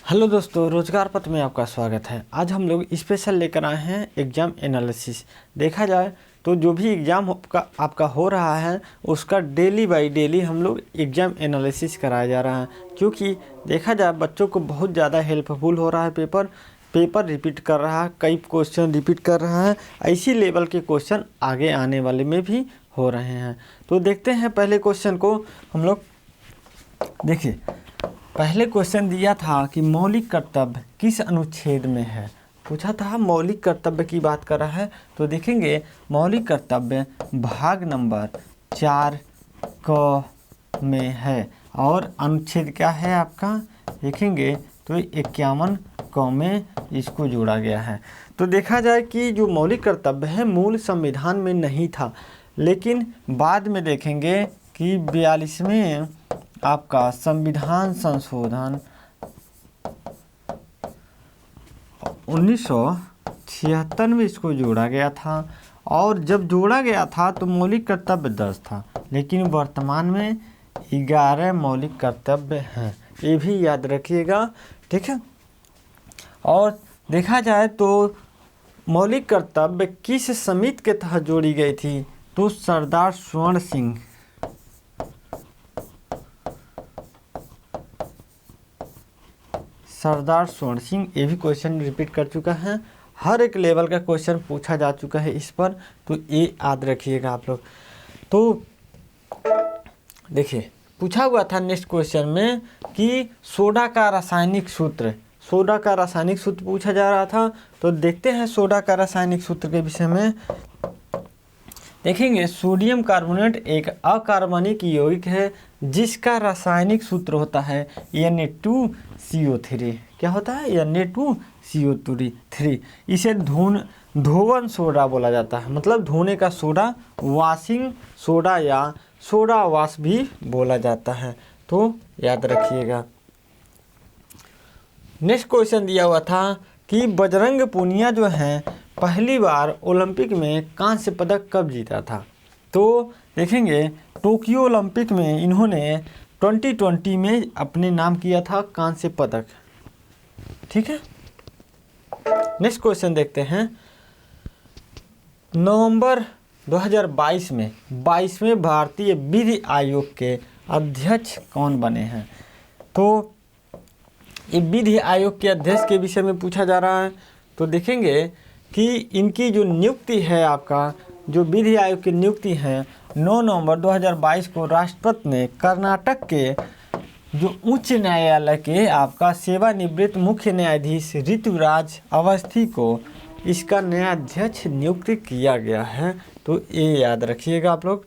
Hello दोस्तों, रोजगार पथ में आपका स्वागत है। आज हम लोग स्पेशल लेकर आए हैं एग्ज़ाम एनालिसिस। देखा जाए तो जो भी एग्ज़ाम आपका हो रहा है उसका डेली बाय डेली हम लोग एग्ज़ाम एनालिसिस कराया जा रहा है, क्योंकि देखा जाए बच्चों को बहुत ज़्यादा हेल्पफुल हो रहा है। पेपर रिपीट कर रहा है, कई क्वेश्चन रिपीट कर रहा है। इसी लेवल के क्वेश्चन आगे आने वाले में भी हो रहे हैं। तो देखते हैं पहले क्वेश्चन को हम लोग। देखिए, पहले क्वेश्चन दिया था कि मौलिक कर्तव्य किस अनुच्छेद में है। पूछा था मौलिक कर्तव्य की बात कर रहा है, तो देखेंगे मौलिक कर्तव्य भाग नंबर 4 क में है और अनुच्छेद क्या है आपका, देखेंगे तो 51 क में इसको जोड़ा गया है। तो देखा जाए कि जो मौलिक कर्तव्य है मूल संविधान में नहीं था, लेकिन बाद में देखेंगे कि 42वें आपका संविधान संशोधन 1976 में इसको जोड़ा गया था। और जब जोड़ा गया था तो मौलिक कर्तव्य 10 था, लेकिन वर्तमान में 11 मौलिक कर्तव्य हैं। ये भी याद रखिएगा, ठीक है। और देखा जाए तो मौलिक कर्तव्य किस समिति के तहत जोड़ी गई थी, तो सरदार स्वर्ण सिंह ये भी क्वेश्चन रिपीट कर चुका है। हर एक लेवल का क्वेश्चन पूछा जा चुका है इस पर, तो ये याद रखिएगा आप लोग। तो देखिए, पूछा हुआ था नेक्स्ट क्वेश्चन में कि सोडा का रासायनिक सूत्र पूछा जा रहा था। तो देखते हैं सोडा का रासायनिक सूत्र के विषय में। देखेंगे सोडियम कार्बोनेट एक अकार्बनिक यौगिक है जिसका रासायनिक सूत्र होता है Na2CO3। क्या होता है? Na2CO3। इसे धोवन सोडा बोला जाता है, मतलब धोने का सोडा, वॉशिंग सोडा या सोडा वॉश भी बोला जाता है। तो याद रखिएगा। नेक्स्ट क्वेश्चन दिया हुआ था कि बजरंग पूनिया जो हैं पहली बार ओलंपिक में कांस्य पदक कब जीता था। तो देखेंगे टोक्यो ओलंपिक में इन्होंने 2020 में अपने नाम किया था कांस्य पदक, ठीक है। नेक्स्ट क्वेश्चन देखते हैं। नवंबर 2022 में 22वें भारतीय विधि आयोग के अध्यक्ष कौन बने हैं। तो ये विधि आयोग के अध्यक्ष के विषय में पूछा जा रहा है। तो देखेंगे कि इनकी जो नियुक्ति है, आपका जो विधि आयोग की नियुक्ति है 9 नवंबर 2022 को राष्ट्रपति ने कर्नाटक के जो उच्च न्यायालय के आपका सेवानिवृत्त मुख्य न्यायाधीश ऋतुराज अवस्थी को इसका नया अध्यक्ष नियुक्त किया गया है। तो ये याद रखिएगा आप लोग।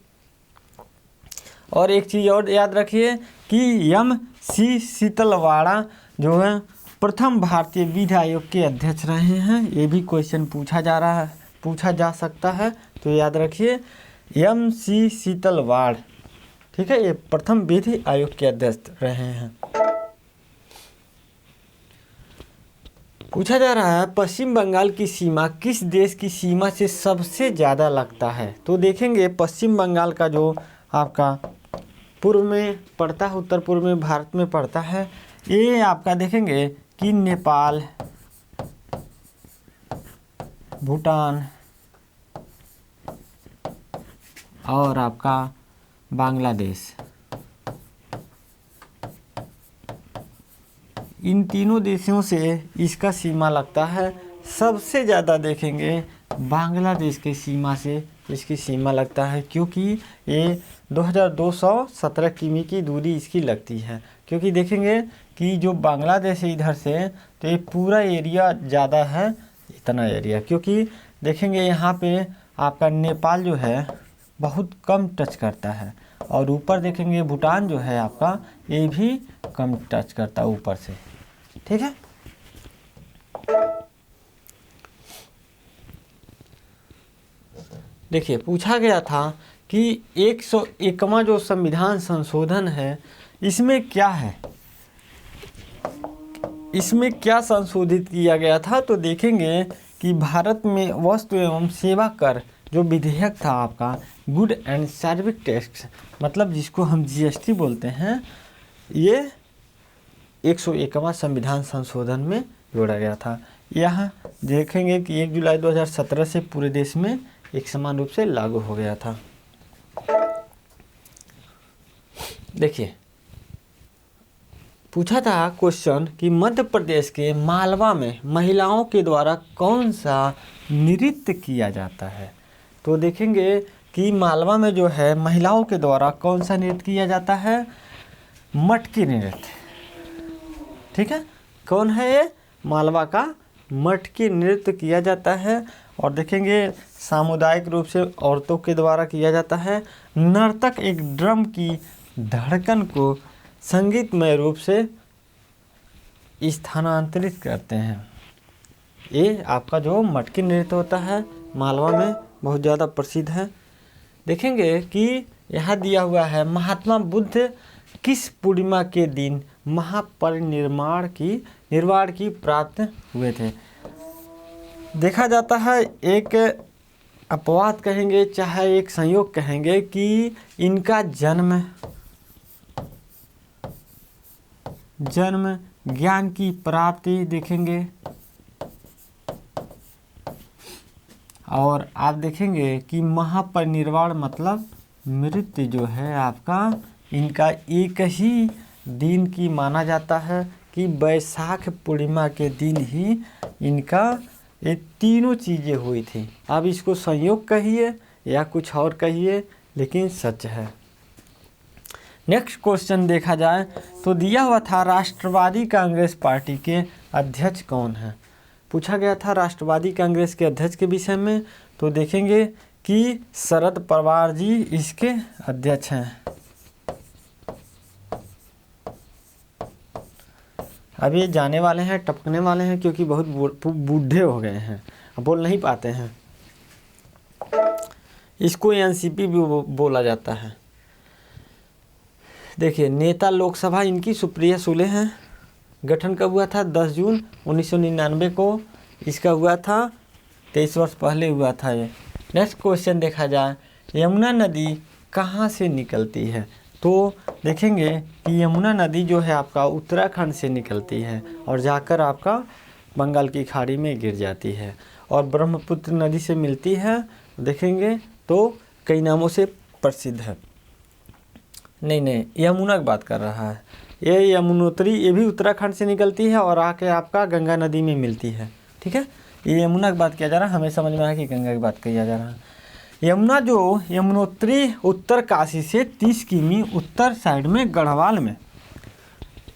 और एक चीज़ और याद रखिए कि MC शीतलवाड़ा जो है प्रथम भारतीय विधि आयोग के अध्यक्ष रहे हैं। ये भी क्वेश्चन पूछा जा सकता है, तो याद रखिए MC शीतलवाड़, ठीक है, ये प्रथम विधि आयोग के अध्यक्ष रहे हैं। पूछा जा रहा है पश्चिम बंगाल की सीमा किस देश की सीमा से सबसे ज़्यादा लगता है। तो देखेंगे पश्चिम बंगाल का जो आपका पूर्व में पड़ता है, उत्तर पूर्व में भारत में पड़ता है, ये आपका देखेंगे कि नेपाल, भूटान और आपका बांग्लादेश, इन तीनों देशों से इसका सीमा लगता है। सबसे ज़्यादा देखेंगे बांग्लादेश की सीमा से इसकी सीमा लगता है, क्योंकि ये 2217 किमी की दूरी इसकी लगती है। क्योंकि देखेंगे कि जो बांग्लादेश है इधर से, तो ये पूरा एरिया ज़्यादा है, इतना एरिया, क्योंकि देखेंगे यहाँ पे आपका नेपाल जो है बहुत कम टच करता है, और ऊपर देखेंगे भूटान जो है आपका, ये भी कम टच करता है ऊपर से, ठीक है। देखिए, पूछा गया था कि 101वां जो संविधान संशोधन है इसमें क्या है, इसमें क्या संशोधित किया गया था। तो देखेंगे कि भारत में वस्तु एवं सेवा कर जो विधेयक था आपका, गुड एंड सर्विस टैक्स, मतलब जिसको हम GST बोलते हैं, ये 101वां संविधान संशोधन में जोड़ा गया था। यहाँ देखेंगे कि 1 जुलाई 2017 से पूरे देश में एक समान रूप से लागू हो गया था। देखिए, पूछा था क्वेश्चन कि मध्य प्रदेश के मालवा में महिलाओं के द्वारा कौन सा नृत्य किया जाता है। तो देखेंगे कि मालवा में जो है महिलाओं के द्वारा कौन सा नृत्य किया जाता है, मटकी नृत्य। ठीक है, कौन है ये, मालवा का मटकी नृत्य किया जाता है। और देखेंगे सामुदायिक रूप से औरतों के द्वारा किया जाता है। नर्तक एक ड्रम की धड़कन को संगीतमय रूप से स्थानांतरित करते हैं। ये आपका जो मटकी नृत्य होता है मालवा में बहुत ज़्यादा प्रसिद्ध है। देखेंगे कि यहाँ दिया हुआ है महात्मा बुद्ध किस पूर्णिमा के दिन महापरिनिर्वाण की प्राप्त हुए थे। देखा जाता है एक अपवाद कहेंगे चाहे एक संयोग कहेंगे कि इनका जन्म ज्ञान की प्राप्ति देखेंगे। और आप देखेंगे कि महापरिनिर्वाण मतलब मृत्यु जो है आपका इनका एक ही दिन की माना जाता है कि बैसाख पूर्णिमा के दिन ही इनका ये तीनों चीज़ें हुई थी। अब इसको संयोग कहिए या कुछ और कहिए, लेकिन सच है। नेक्स्ट क्वेश्चन देखा जाए तो दिया हुआ था राष्ट्रवादी कांग्रेस पार्टी के अध्यक्ष कौन है। पूछा गया था राष्ट्रवादी कांग्रेस के अध्यक्ष के विषय में। तो देखेंगे कि शरद पवार जी इसके अध्यक्ष हैं। अब ये जाने वाले हैं, टपकने वाले हैं, क्योंकि बहुत बूढ़े हो गए हैं, बोल नहीं पाते हैं। इसको एनसीपी भी बोला जाता है। देखिए, नेता लोकसभा इनकी सुप्रिया सुले हैं। गठन कब हुआ था, 10 जून 1999 को इसका हुआ था, 23 वर्ष पहले हुआ था ये। नेक्स्ट क्वेश्चन देखा जाए, यमुना नदी कहाँ से निकलती है। तो देखेंगे कि यमुना नदी जो है आपका उत्तराखंड से निकलती है और जाकर आपका बंगाल की खाड़ी में गिर जाती है और ब्रह्मपुत्र नदी से मिलती है। देखेंगे तो कई नामों से प्रसिद्ध है। नहीं, यमुना की बात कर रहा है। ये यमुनोत्री, ये भी उत्तराखंड से निकलती है और आके आपका गंगा नदी में मिलती है। ठीक है, ये यमुना की बात किया जा रहा है, हमें समझ में आया कि गंगा की बात किया जा रहा है। यमुना जो यमुनोत्री उत्तर काशी से 30 किमी उत्तर साइड में गढ़वाल में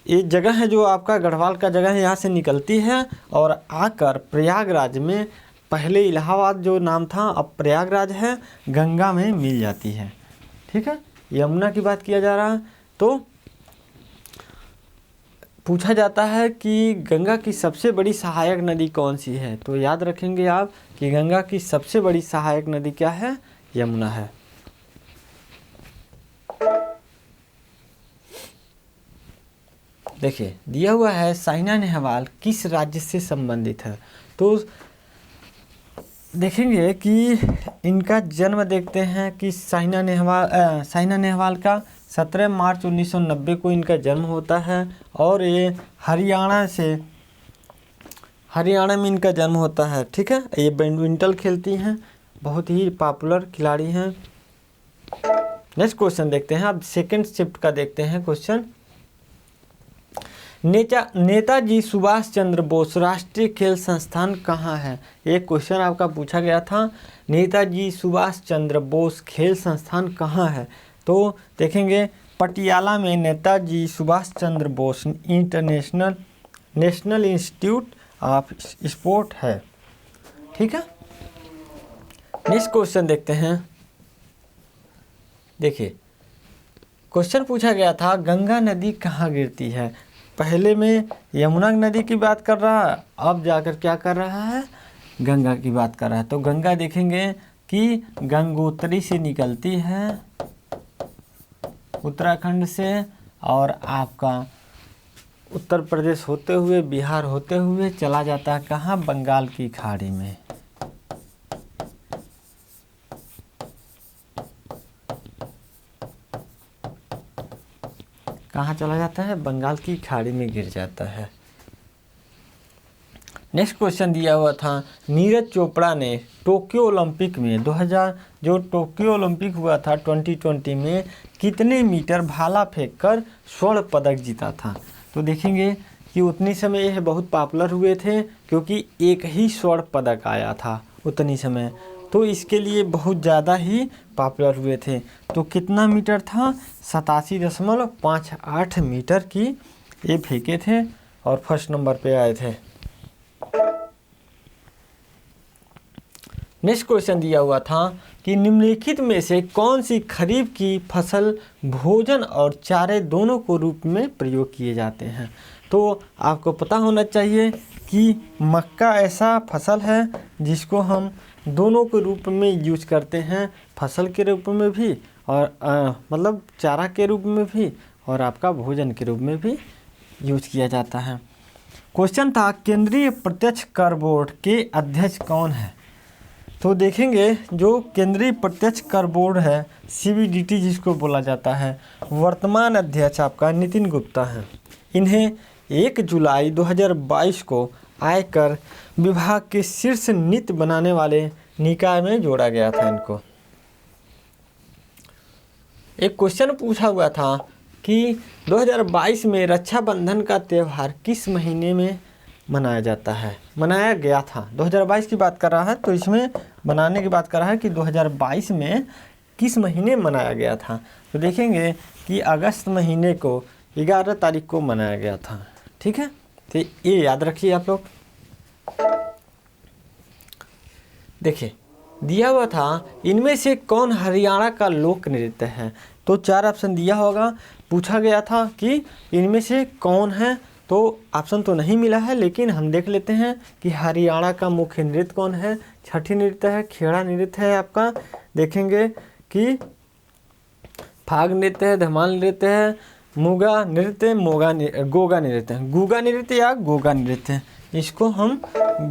ये जगह है, जो आपका गढ़वाल का जगह है, यहाँ से निकलती है और आकर प्रयागराज में, पहले इलाहाबाद जो नाम था अब प्रयागराज है, गंगा में मिल जाती है। ठीक है, यमुना की बात किया जा रहा है। तो पूछा जाता है कि गंगा की सबसे बड़ी सहायक नदी कौन सी है। तो याद रखेंगे आप कि गंगा की सबसे बड़ी सहायक नदी क्या है, यमुना है। देखिए, दिया हुआ है साइना नेहवाल किस राज्य से संबंधित है। तो देखेंगे कि इनका जन्म देखते हैं कि साइना नेहवाल का 17 मार्च 1990 को इनका जन्म होता है और ये हरियाणा में इनका जन्म होता है। ठीक है, ये बैडमिंटन खेलती हैं, बहुत ही पॉपुलर खिलाड़ी हैं। नेक्स्ट क्वेश्चन देखते हैं, अब सेकंड शिफ्ट का देखते हैं क्वेश्चन। नेताजी सुभाष चंद्र बोस राष्ट्रीय खेल संस्थान कहाँ है। एक क्वेश्चन आपका पूछा गया था, नेताजी सुभाष चंद्र बोस खेल संस्थान कहाँ है। तो देखेंगे पटियाला में Netaji Subhash Chandra Bose National Institute of Sport है। ठीक है, नेक्स्ट क्वेश्चन देखते हैं। देखिए, क्वेश्चन पूछा गया था गंगा नदी कहाँ गिरती है। पहले में यमुना नदी की बात कर रहा है, अब जाकर क्या कर रहा है, गंगा की बात कर रहा है। तो गंगा देखेंगे कि गंगोत्री से निकलती है उत्तराखंड से और आपका उत्तर प्रदेश होते हुए, बिहार होते हुए चला जाता है कहाँ, बंगाल की खाड़ी में। कहाँ चला जाता है? बंगाल की खाड़ी में गिर जाता है। नेक्स्ट क्वेश्चन दिया हुआ था, नीरज चोपड़ा ने टोक्यो ओलंपिक में 2000 जो टोक्यो ओलंपिक हुआ था 2020 में कितने मीटर भाला फेंककर स्वर्ण पदक जीता था? तो देखेंगे कि उतनी समय यह बहुत पॉपुलर हुए थे क्योंकि एक ही स्वर्ण पदक आया था उतनी समय, तो इसके लिए बहुत ज़्यादा ही पॉपुलर हुए थे। तो कितना मीटर था? 87.58 मीटर की ये फेंके थे और फर्स्ट नंबर पे आए थे। नेक्स्ट क्वेश्चन दिया हुआ था कि निम्नलिखित में से कौन सी खरीफ की फसल भोजन और चारे दोनों को रूप में प्रयोग किए जाते हैं? तो आपको पता होना चाहिए कि मक्का ऐसा फसल है जिसको हम दोनों के रूप में यूज करते हैं, फसल के रूप में भी और मतलब चारा के रूप में भी और आपका भोजन के रूप में भी यूज किया जाता है। क्वेश्चन था, केंद्रीय प्रत्यक्ष कर बोर्ड के अध्यक्ष कौन है? तो देखेंगे जो केंद्रीय प्रत्यक्ष कर बोर्ड है CBDT जिसको बोला जाता है, वर्तमान अध्यक्ष आपका नितिन गुप्ता है। इन्हें 1 जुलाई 2022 को आयकर विभाग के शीर्ष नीति बनाने वाले निकाय में जोड़ा गया था इनको। एक क्वेश्चन पूछा हुआ था कि 2022 में रक्षाबंधन का त्यौहार किस महीने में मनाया जाता है? मनाया गया था, 2022 की बात कर रहा है तो इसमें बनाने की बात कर रहा है कि 2022 में किस महीने मनाया गया था? तो देखेंगे कि अगस्त महीने को 11 तारीख को मनाया गया था। ठीक है, तो ये याद रखिए आप लोग। देखिए दिया हुआ था, इनमें से कौन हरियाणा का लोक नृत्य है? तो 4 ऑप्शन दिया होगा, पूछा गया था कि इनमें से कौन है, तो ऑप्शन तो नहीं मिला है लेकिन हम देख लेते हैं कि हरियाणा का मुख्य नृत्य कौन है। छठी नृत्य है, खेड़ा नृत्य है आपका, देखेंगे कि फाग नृत्य है, धमाल नृत्य है, मुगा नृत्य, गोगा नृत्य, गुगा नृत्य या गोगा नृत्य, इसको हम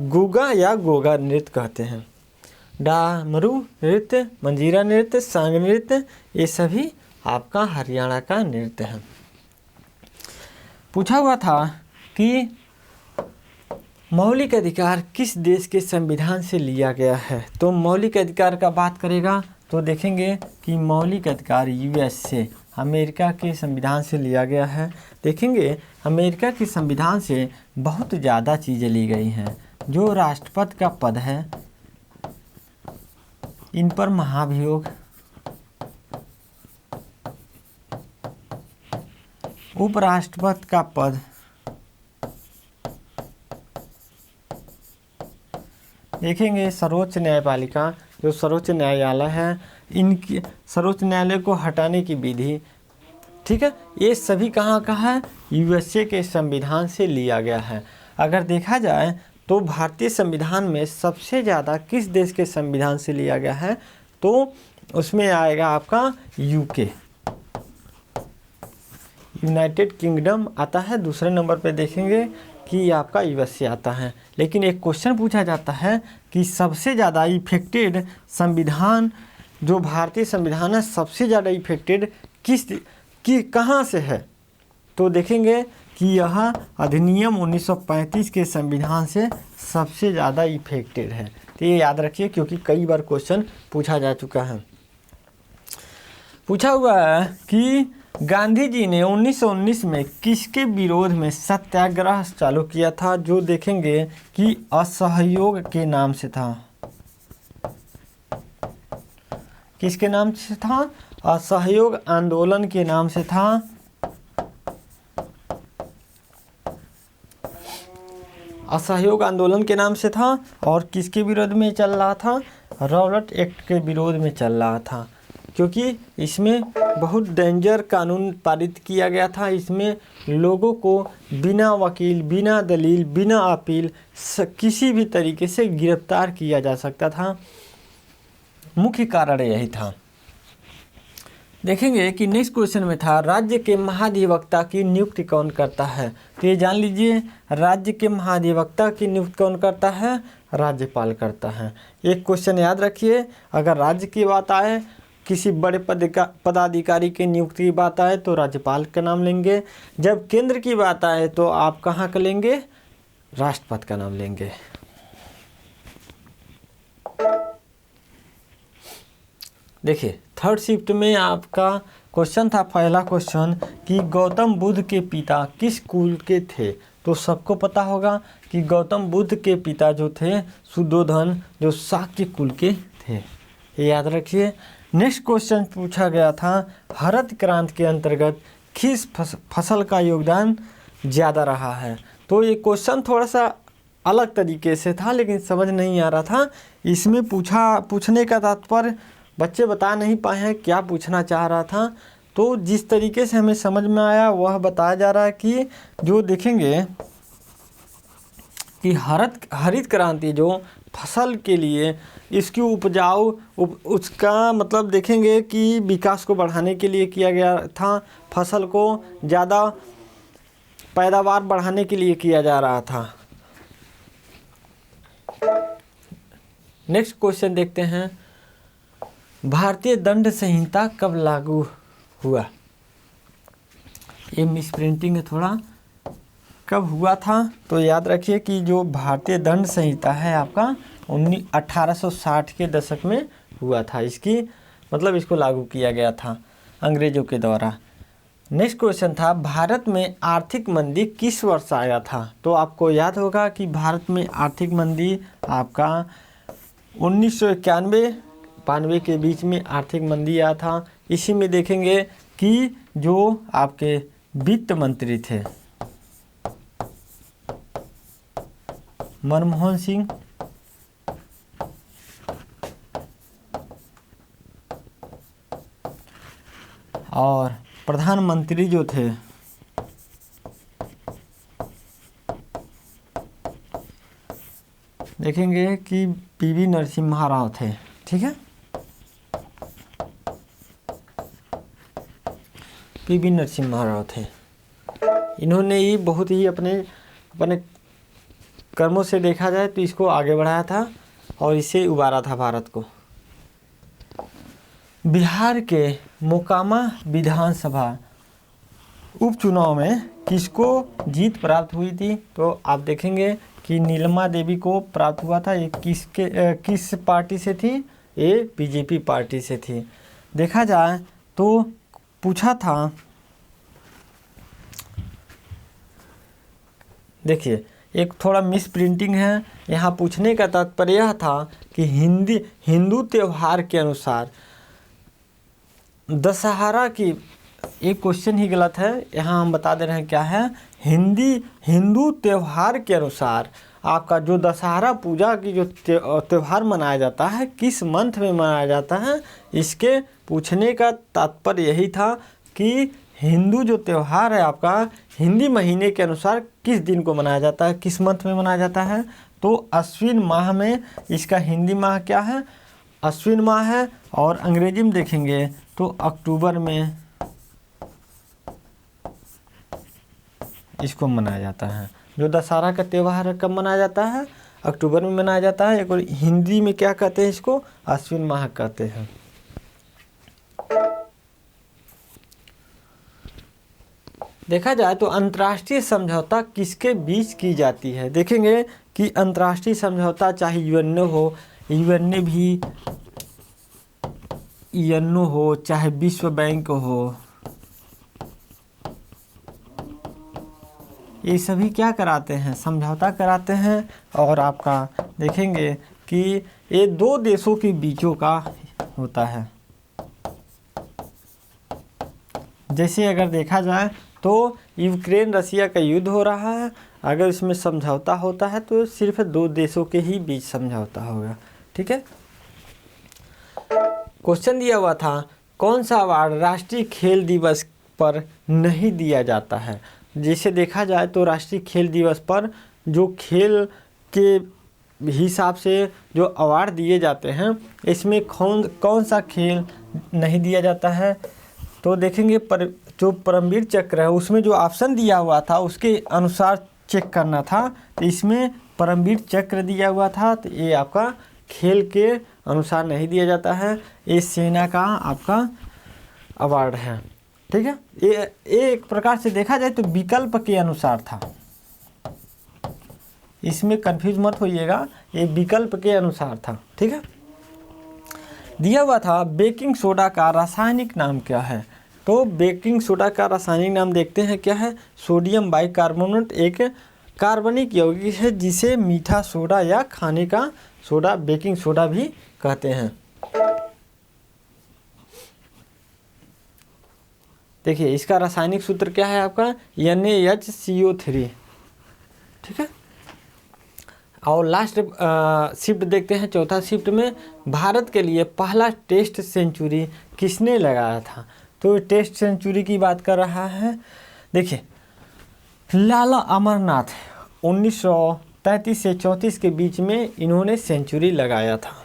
गुगा या गोगा नृत्य कहते हैं। डामरू नृत्य, मंजीरा नृत्य, सांग नृत्य, ये सभी आपका हरियाणा का नृत्य है। पूछा हुआ था कि मौलिक अधिकार किस देश के संविधान से लिया गया है? तो मौलिक अधिकार का बात करेगा तो देखेंगे कि मौलिक अधिकार US से, अमेरिका के संविधान से लिया गया है। देखेंगे अमेरिका के संविधान से बहुत ज़्यादा चीज़ें ली गई हैं। जो राष्ट्रपति का पद है, इन पर महाभियोग, उपराष्ट्रपति का पद, देखेंगे सर्वोच्च न्यायपालिका जो सर्वोच्च न्यायालय है, इनकी सर्वोच्च न्यायालय को हटाने की विधि, ठीक है, ये सभी कहाँ का है? USA के संविधान से लिया गया है। अगर देखा जाए तो भारतीय संविधान में सबसे ज़्यादा किस देश के संविधान से लिया गया है? तो उसमें आएगा आपका UK, यूनाइटेड किंगडम आता है। दूसरे नंबर पे देखेंगे कि आपका USA आता है। लेकिन एक क्वेश्चन पूछा जाता है कि सबसे ज़्यादा इफेक्टेड संविधान, जो भारतीय संविधान है, सबसे ज़्यादा इफेक्टेड कहाँ से है? तो देखेंगे कि यह अधिनियम 1935 के संविधान से सबसे ज़्यादा इफेक्टेड है। तो ये याद रखिए क्योंकि कई बार क्वेश्चन पूछा जा चुका है। पूछा हुआ है कि गांधी जी ने 1919 में किसके विरोध में सत्याग्रह चालू किया था? जो देखेंगे कि असहयोग के नाम से था। किसके नाम से था? असहयोग आंदोलन के नाम से था। असहयोग आंदोलन के नाम से था। और किसके विरोध में चल रहा था? रॉबर्ट एक्ट के विरोध में चल रहा था, क्योंकि इसमें बहुत डेंजर कानून पारित किया गया था। इसमें लोगों को बिना वकील, बिना दलील, बिना अपील किसी भी तरीके से गिरफ्तार किया जा सकता था। मुख्य कारण यही था। देखेंगे कि नेक्स्ट क्वेश्चन में था, राज्य के महाधिवक्ता की नियुक्ति कौन करता है? तो ये जान लीजिए, राज्य के महाधिवक्ता की नियुक्ति कौन करता है? राज्यपाल करता है। एक क्वेश्चन याद रखिए, अगर राज्य की बात आए किसी बड़े पदाधिकारी की नियुक्ति की बात आए तो राज्यपाल का नाम लेंगे। जब केंद्र की बात आए तो आप कहाँ का लेंगे? राष्ट्रपति का नाम लेंगे। देखिए थर्ड शिफ्ट में आपका क्वेश्चन था, पहला क्वेश्चन कि गौतम बुद्ध के पिता किस कुल के थे? तो सबको पता होगा कि गौतम बुद्ध के पिता जो थे सुद्धोधन, जो शाक्य कुल के थे, ये याद रखिए। नेक्स्ट क्वेश्चन पूछा गया था, हरित क्रांति के अंतर्गत किस फसल का योगदान ज़्यादा रहा है? तो ये क्वेश्चन थोड़ा सा अलग तरीके से था लेकिन समझ नहीं आ रहा था। इसमें पूछने का तात्पर्य बच्चे बता नहीं पाए हैं क्या पूछना चाह रहा था। तो जिस तरीके से हमें समझ में आया वह बताया जा रहा है कि जो देखेंगे कि हरित क्रांति जो फसल के लिए इसकी उपजाऊ उसका मतलब देखेंगे कि विकास को बढ़ाने के लिए किया गया था, फसल को ज़्यादा पैदावार बढ़ाने के लिए किया जा रहा था। नेक्स्ट क्वेश्चन देखते हैं, भारतीय दंड संहिता कब लागू हुआ? ये मिस प्रिंटिंग है थोड़ा, कब हुआ था? तो याद रखिए कि जो भारतीय दंड संहिता है आपका 1860 के दशक में हुआ था। इसकी मतलब इसको लागू किया गया था अंग्रेजों के द्वारा। नेक्स्ट क्वेश्चन था, भारत में आर्थिक मंदी किस वर्ष आया था? तो आपको याद होगा कि भारत में आर्थिक मंदी आपका 1991-92 के बीच में आर्थिक मंदी आया था। इसी में देखेंगे कि जो आपके वित्त मंत्री थे मनमोहन सिंह और प्रधानमंत्री जो थे देखेंगे कि पीवी नरसिम्हा राव थे। ठीक है, पीवी नरसिम्हा राव थे। इन्होंने ही बहुत ही अपने कर्मों से देखा जाए तो इसको आगे बढ़ाया था और इसे उबारा था भारत को। बिहार के मोकामा विधानसभा उपचुनाव में किसको जीत प्राप्त हुई थी? तो आप देखेंगे कि नीलमा देवी को प्राप्त हुआ था। ये किस पार्टी से थी? ये बीजेपी पार्टी से थी। देखा जाए तो पूछा था, देखिए एक थोड़ा मिस प्रिंटिंग है। यहाँ पूछने का तात्पर्य यह था कि हिंदू त्यौहार के अनुसार दशहरा की, एक क्वेश्चन ही गलत है, यहाँ हम बता दे रहे हैं क्या है। हिंदू त्यौहार के अनुसार आपका जो दशहरा पूजा की जो त्यौहार मनाया जाता है किस मंथ में मनाया जाता है? इसके पूछने का तात्पर्य यही था कि हिंदू जो त्यौहार है आपका हिंदी महीने के अनुसार किस दिन को मनाया जाता है, किस मंथ में मनाया जाता है? तो अश्विन माह में इसका हिंदी माह क्या है? अश्विन माह है। और अंग्रेजी में देखेंगे तो अक्टूबर में इसको मनाया जाता है। जो दशहरा का त्यौहार कब मनाया जाता है? अक्टूबर में मनाया जाता है। एक और हिंदी में क्या कहते हैं इसको? अश्विन माह कहते हैं। देखा जाए तो अंतर्राष्ट्रीय समझौता किसके बीच की जाती है? देखेंगे कि अंतर्राष्ट्रीय समझौता चाहे यूएनओ हो, चाहे विश्व बैंक हो, ये सभी क्या कराते हैं? समझौता कराते हैं। और आपका देखेंगे कि ये दो देशों के बीचों का होता है। जैसे अगर देखा जाए तो यूक्रेन रसिया का युद्ध हो रहा है, अगर इसमें समझौता होता है तो सिर्फ दो देशों के ही बीच समझौता होगा। ठीक है, क्वेश्चन दिया हुआ था, कौन सा अवार्ड राष्ट्रीय खेल दिवस पर नहीं दिया जाता है? जैसे देखा जाए तो राष्ट्रीय खेल दिवस पर जो खेल के हिसाब से जो अवार्ड दिए जाते हैं इसमें कौन सा खेल नहीं दिया जाता है? तो देखेंगे जो परमवीर चक्र है उसमें जो ऑप्शन दिया हुआ था उसके अनुसार चेक करना था। तो इसमें परमवीर चक्र दिया हुआ था, तो ये आपका खेल के अनुसार नहीं दिया जाता है, ये सेना का आपका अवार्ड है। ठीक है, ये एक प्रकार से देखा जाए तो विकल्प के अनुसार था, इसमें कंफ्यूज मत होइएगा, ये विकल्प के अनुसार था। ठीक है, दिया हुआ था बेकिंग सोडा का रासायनिक नाम क्या है। तो बेकिंग सोडा का रासायनिक नाम देखते हैं क्या है। सोडियम बाइकार्बोनेट एक कार्बनिक यौगिक है जिसे मीठा सोडा या खाने का सोडा बेकिंग सोडा भी कहते हैं। देखिए इसका रासायनिक सूत्र क्या है आपका NaHCO3। ठीक है, और लास्ट शिफ्ट देखते हैं, चौथा शिफ्ट में भारत के लिए पहला टेस्ट सेंचुरी किसने लगाया था। तो टेस्ट सेंचुरी की बात कर रहा है। देखिए लाला अमरनाथ 1933 से 34 के बीच में इन्होंने सेंचुरी लगाया था।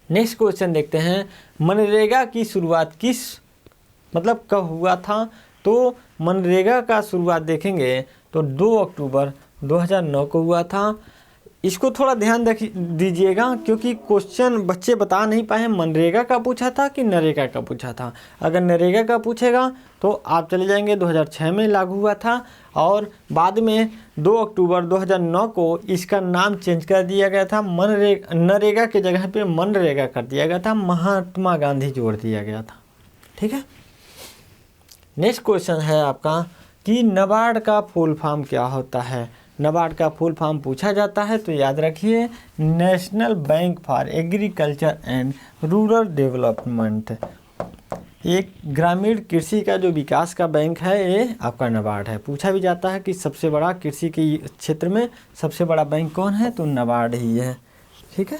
नेक्स्ट क्वेश्चन देखते हैं, मनरेगा की शुरुआत कब हुआ था। तो मनरेगा का शुरुआत देखेंगे तो 2 अक्टूबर 2009 को हुआ था। इसको थोड़ा ध्यान दीजिएगा क्योंकि क्वेश्चन बच्चे बता नहीं पाए मनरेगा का पूछा था कि नरेगा का पूछा था। अगर नरेगा का पूछेगा तो आप चले जाएंगे 2006 में लागू हुआ था, और बाद में 2 अक्टूबर 2009 को इसका नाम चेंज कर दिया गया था। नरेगा के जगह पे मनरेगा कर दिया गया था, महात्मा गांधी जोड़ दिया गया था। ठीक है, नेक्स्ट क्वेश्चन है आपका कि नाबार्ड का फुल फॉर्म क्या होता है। नाबार्ड का फुल फॉर्म पूछा जाता है तो याद रखिए national bank for agriculture and rural development. एक ग्रामीण कृषि का जो विकास का बैंक है ये आपका नाबार्ड है। पूछा भी जाता है कि सबसे बड़ा कृषि के क्षेत्र में सबसे बड़ा बैंक कौन है, तो नाबार्ड ही है। ठीक है,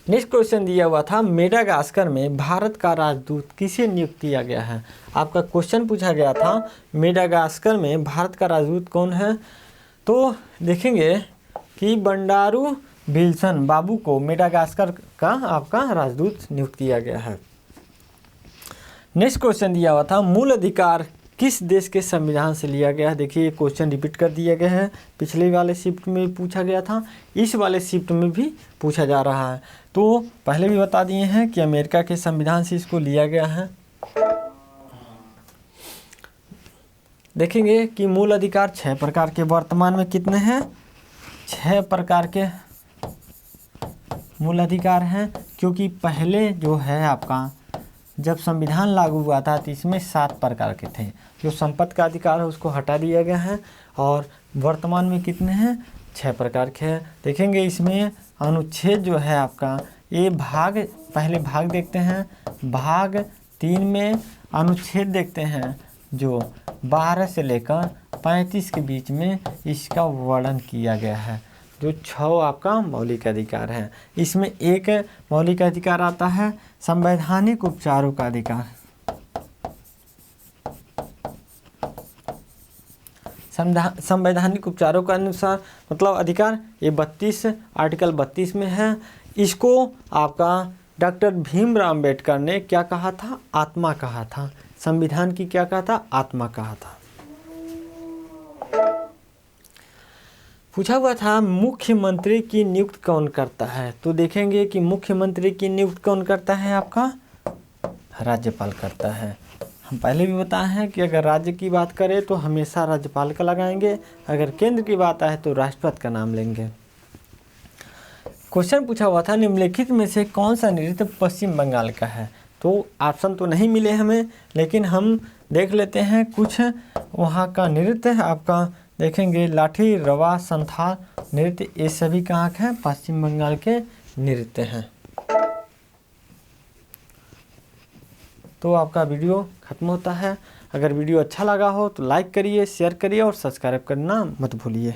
नेक्स्ट क्वेश्चन दिया हुआ था मेडागास्कर में भारत का राजदूत किसे नियुक्त किया गया है। आपका क्वेश्चन पूछा गया था मेडागास्कर में भारत का राजदूत कौन है। तो देखेंगे कि बंडारू विल्सन बाबू को मेडागास्कर का आपका राजदूत नियुक्त किया गया है। नेक्स्ट क्वेश्चन दिया हुआ था मूल अधिकार किस देश के संविधान से लिया गया है। देखिए क्वेश्चन रिपीट कर दिया गया है, पिछले वाले शिफ्ट में पूछा गया था, इस वाले शिफ्ट में भी पूछा जा रहा है। तो पहले भी बता दिए हैं कि अमेरिका के संविधान से इसको लिया गया है। देखेंगे कि मूल अधिकार 6 प्रकार के वर्तमान में कितने हैं, 6 प्रकार के मूल अधिकार हैं। क्योंकि पहले जो है आपका जब संविधान लागू हुआ था तो इसमें 7 प्रकार के थे। जो संपत्ति का अधिकार है उसको हटा दिया गया है, और वर्तमान में कितने हैं, 6 प्रकार के हैं। देखेंगे इसमें अनुच्छेद जो है आपका ये पहले भाग देखते हैं। भाग 3 में अनुच्छेद देखते हैं जो 12 से लेकर 35 के बीच में इसका वर्णन किया गया है। जो 6 आपका मौलिक अधिकार है, इसमें एक मौलिक अधिकार आता है संवैधानिक उपचारों का अधिकार। संवैधानिक उपचारों का अनुसार अधिकार ये आर्टिकल 32 में है। इसको आपका डॉक्टर भीमराव अंबेडकर ने क्या कहा था, आत्मा कहा था। संविधान की क्या कहा था, आत्मा कहा था। पूछा हुआ था मुख्यमंत्री की नियुक्त कौन करता है। तो देखेंगे कि मुख्यमंत्री की नियुक्त कौन करता है, आपका राज्यपाल करता है। हम पहले भी बताए हैं कि अगर राज्य की बात करें तो हमेशा राज्यपाल का लगाएंगे, अगर केंद्र की बात आए तो राष्ट्रपति का नाम लेंगे। क्वेश्चन पूछा हुआ था निम्नलिखित में से कौन सा नृत्य पश्चिम बंगाल का है। तो ऑप्शन तो नहीं मिले हमें, लेकिन हम देख लेते हैं कुछ वहाँ का नृत्य आपका। देखेंगे लाठी रवा संथाल नृत्य, ये सभी कहाँ के हैं, पश्चिम बंगाल के नृत्य हैं। तो आपका वीडियो खत्म होता है। अगर वीडियो अच्छा लगा हो तो लाइक करिए, शेयर करिए और सब्सक्राइब करना मत भूलिए।